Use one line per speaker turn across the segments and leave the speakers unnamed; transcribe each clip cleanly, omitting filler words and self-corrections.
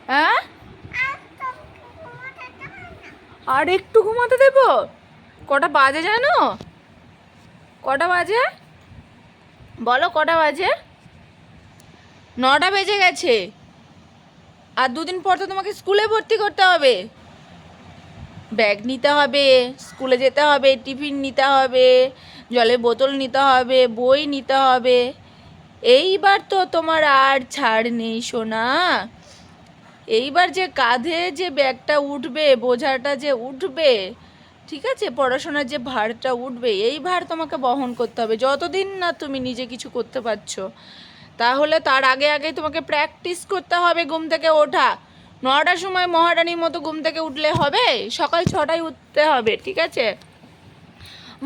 হ্যাঁ, আর একটু ঘুমাতে দেবো? কটা বাজে জানো? কটা বাজে বলো, কটা বাজে? 9টা বেজে গেছে। আর 2 দিন পর তো তোমাকে স্কুলে ভর্তি করতে হবে। ব্যাগ নিতে হবে, স্কুলে যেতে হবে, টিফিন নিতে হবে, জলের বোতল নিতে হবে, বই নিতে হবে। এইবার তো তোমার আর ছাড় নেই সোনা। এইবার যে কাঁধে যে ব্যাগটা উঠবে, বোঝাটা যে উঠবে, ঠিক আছে, পড়াশোনার যে ভারটা উঠবে, এই ভার তোমাকে বহন করতে হবে যতদিন না তুমি নিজে কিছু করতে পারছো। তাহলে তার আগে আগে তোমাকে প্র্যাকটিস করতে হবে ঘুম থেকে ওঠা। 9টার সময় মহারানীর মতো ঘুম থেকে উঠলে হবে? সকাল 6টায় উঠতে হবে, ঠিক আছে?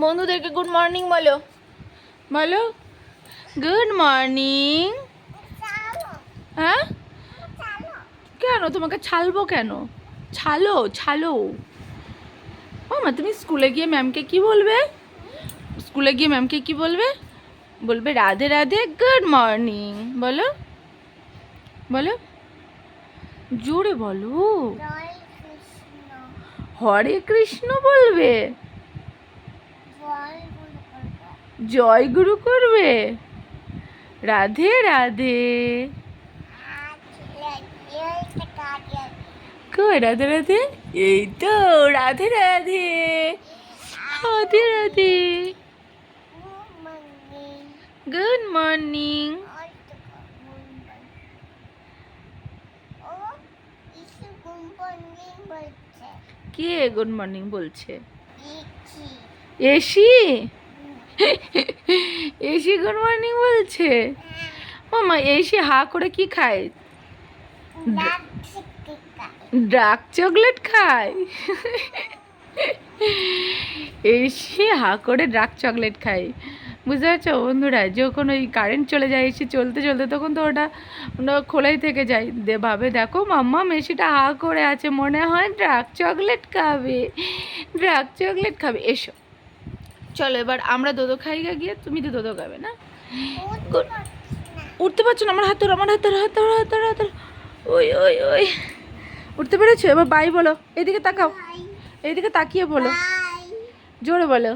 বন্ধুদেরকে গুড মর্নিং বলো, বলো গুড মর্নিং। হ্যাঁ, কেন তোমাকে ছালবো কেন? ছালো ছালো। ও মা, তুমি স্কুলে গিয়ে ম্যামকে কি বলবে? স্কুলে গিয়ে ম্যামকে কি বলবে? বলবে রাধে রাধে, গুড মর্নিং। বলো, বলো, জোরে বলো। হরে কৃষ্ণ বলবে? জয় গুরু করবে? রাধে রাধে। কই রাধে রাধে? এই তো রাধে রাধে, রাধে রাধে, গুড মর্নিং। কে গুড মর্নিং বলছে? এসি? এসি গুড মর্নিং বলছে? মামা, এসি হা করে কি খায়? ডার্ক চকলেট খায়? এসি হা করে ডার্ক চকলেট খায়, বুঝতে পারছো বন্ধুরা? যখন ওই কারেন্ট চলে যায়, এসি চলতে চলতে, তখন তো ওটা খোলাই থেকে যায়। ভাবে দেখো মাম্মা এসিটা হা করে আছে, মনে হয় ডার্ক চকলেট খাবে, ডার্ক চকলেট খাবে। এসো চলো এবার আমরা দোদো খাই গিয়ে। তুমি তো দোদো খাবে না? উঠতে পারছো না? আমার হাত ধরো, আমার হাত ধরো, হাত ধরো, হাত ধরো, হাত ধরো। ওই ওই ওই, উঠতে পেরেছো? এবার বাই বলো, এইদিকে তাকাও, এইদিকে তাকিয়ে বলো, জোরে বলো।